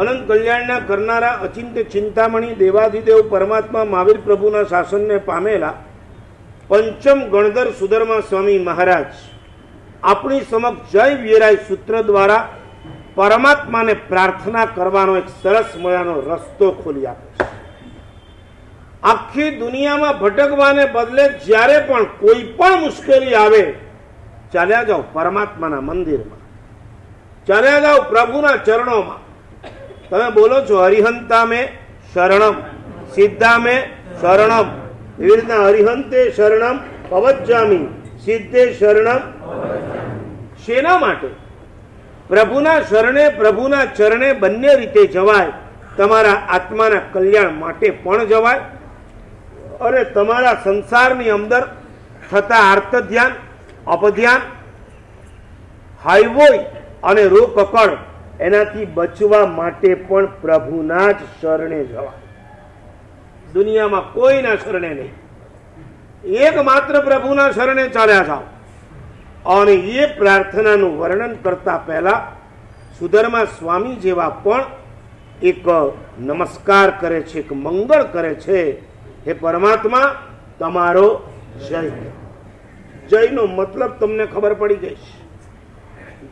અનંત કલ્યાણના કરનારા અચિંત્ય ચિંતામણી દેવાધિદેવ પરમાત્મા મહાવીર પ્રભુના શાસનને પામેલા પંચમ ગણધર સુધર્મા સ્વામી મહારાજ આપણી સમક્ષ જય વીરાય સૂત્ર દ્વારા પરમાત્માને પ્રાર્થના કરવાનો એક સરસ મજાનો રસ્તો ખોલી આપે છે. આખી દુનિયામાં ભટકવાને બદલે જ્યારે પણ કોઈ પણ મુશ્કેલી આવે, ચાલ્યા જાઓ પરમાત્માના મંદિરમાં, ચાલ્યા જાઓ પ્રભુના ચરણોમાં. તમે બોલો છો હરિહંતા મેં શરણમ, સિદ્ધા મેં શરણમ, એવી રીતના હરિહંતે શરણમ પવજ્જામિ, સિદ્ધે શરણમ. શેના માટે? પ્રભુના શરણે, પ્રભુના ચરણે બંને રીતે જવાય. તમારા આત્માના કલ્યાણ માટે પણ જવાય અને તમારા સંસારની અંદર થતા આર્ત ધ્યાન, અપધ્યાન, હાઈવોય અને રોકકડ એનાથી બચવા માટે પણ પ્રભુના જ શરણે જવાય. દુનિયામાં કોઈના શરણે નહીં, એકમાત્ર પ્રભુના શરણે ચાલ્યા જાઓ. અને એ પ્રાર્થનાનું વર્ણન કરતા પહેલા સુધર્મા સ્વામી જેવા પણ એક નમસ્કાર કરે છે, એક મંગળ કરે છે. હે પરમાત્મા, તમારો જય. જયનો મતલબ તમને ખબર પડી ગઈ છે.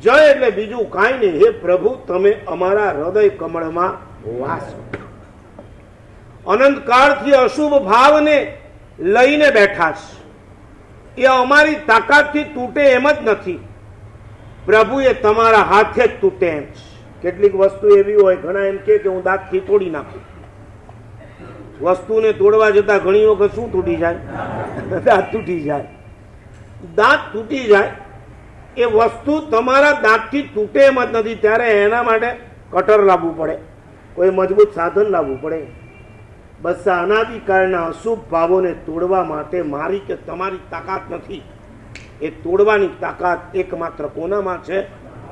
જય એટલે બીજું કાંઈ નહીં, હે પ્રભુ તમે અમારા હૃદય કમળમાં વાસ કરો. અનંત કાળથી અશુભ ભાવને લઈને બેઠા છે. એ અમારી તાકાતથી તૂટે એમ જ નથી, પ્રભુ એ તમારા હાથે જ તૂટે એમ છે. કેટલીક વસ્તુ એવી હોય, ઘણા એમ કે હું દાંતથી તોડી નાખું. વસ્તુને તોડવા જતા ઘણી વખત શું તૂટી જાય? દાંત તૂટી જાય. દાંત તૂટી જાય એ વસ્તુ તમારા દાંતથી તૂટે એમ જ નથી. ત્યારે એના માટે કટર લાવવું પડે, કોઈ મજબૂત સાધન લાવવું પડે. બસ આ અનાદિકાળના અશુભ ભાવોને તોડવા માટે મારી કે તમારી તાકાત નથી. એ તોડવાની તાકાત એકમાત્ર કોનામાં છે?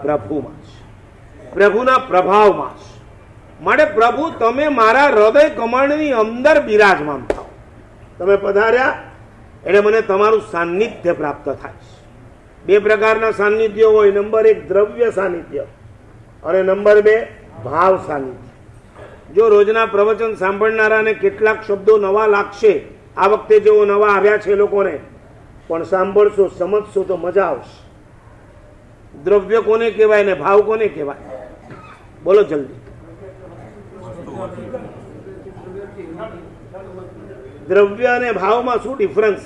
પ્રભુમાં છે, પ્રભુના પ્રભાવમાં છે. માટે પ્રભુ તમે મારા હૃદય કમળની અંદર બિરાજમાન થાઓ. તમે પધાર્યા એટલે મને તમારું સાનિધ્ય પ્રાપ્ત થાય છે. બે પ્રકારના સાનિધ્ય હોય, નંબર 1 દ્રવ્ય સાનિધ્ય અને નંબર 2 ભાવ સાનિધ્ય. જો રોજના પ્રવચન સાંભળનારાને કેટલાક શબ્દો નવા લાગશે, આ વખતે જેઓ નવા આવ્યા છે લોકોને, પણ સાંભળશો, સમજશો તો મજા આવશે. દ્રવ્ય કોને કહેવાય ને ભાવ કોને કહેવાય? બોલો જલ્દી. દ્રવ્ય અને ભાવમાં શું ડિફરન્સ?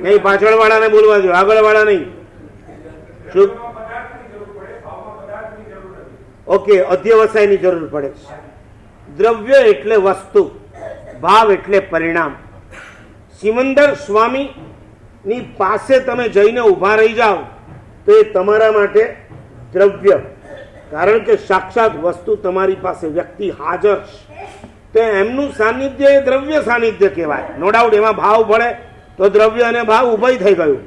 નહીં, પાછળ વાળાને બોલવા દો, આગળ વાળા નહીં. શું? ઓકે, અધ્યવસાયની જરૂર પડે છે. દ્રવ્ય એટલે વસ્તુ, ભાવ એટલે પરિણામ. સિમંદર સ્વામી ની પાસે તમે જઈને ઉભા રહી જાઓ તો એ તમારા માટે દ્રવ્ય, કારણ કે સાક્ષાત વસ્તુ તમારી પાસે, વ્યક્તિ હાજર છે. તો એમનું સાનિધ્ય એ દ્રવ્ય સાનિધ્ય કહેવાય. નો ડાઉટ એમાં ભાવ ભળે તો દ્રવ્ય અને ભાવ ઉભય થઈ ગયું.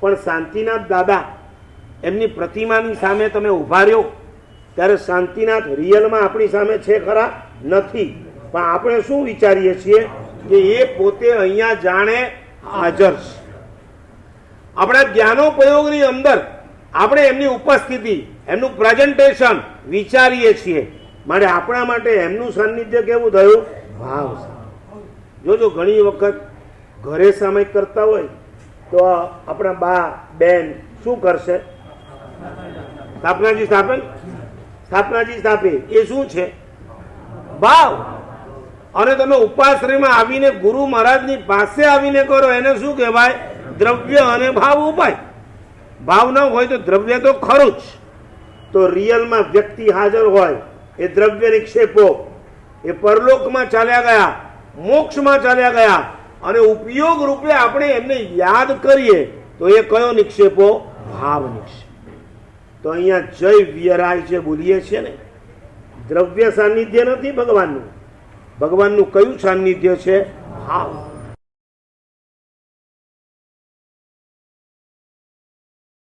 પણ શાંતિનાથ દાદા એમની પ્રતિમાની સામે તમે ઉભા રહ્યો ત્યારે શાંતિનાથ રિયલમાં આપણી સામે છે ખરા? નથી. પણ આપણે શું વિચારીએ છીએ કે એ પોતે અહીંયા જાણે હાજર છે. આપણા જ્ઞાનોપયોગની અંદર આપણે એમની ઉપસ્થિતિ, એમનું પ્રેઝન્ટેશન વિચારીએ છીએ. માટે આપણા માટે એમનું સાનિધ્ય કેવું થયું? ભાવ. જોજો ઘણી વખત ઘરે સામે કરતા હોય તો આપણા બા બેન શું કરશે? સ્થાપનાજી સ્થાપે, સ્થાપનાજી સ્થાપે. એ શું છે? ભાવ. અને તમે ઉપાશ્રયમાં આવીને ગુરુ મહારાજની પાસે આવીને કરો એને શું કહેવાય? દ્રવ્ય અને ભાવ ઉપાય. ભાવ ન હોય તો દ્રવ્ય તો ખરું જ. તો રિયલમાં વ્યક્તિ હાજર હોય, એ દ્રવ્ય નિક્ષેપો એ પરલોકમાં ચાલ્યા ગયા, મોક્ષમાં ચાલ્યા ગયા, અને ઉપયોગ રૂપે આપણે એમને યાદ કરીએ તો એ કયો નિક્ષેપો? ભાવ નિક્ષેપ. તો અહીંયા જય વિયરાય જે બોલીએ છીએ ને, દ્રવ્ય સાનિધ્ય નથી ભગવાનનું. ભગવાનનું કયું સાનિધ્ય છે? ભાવ.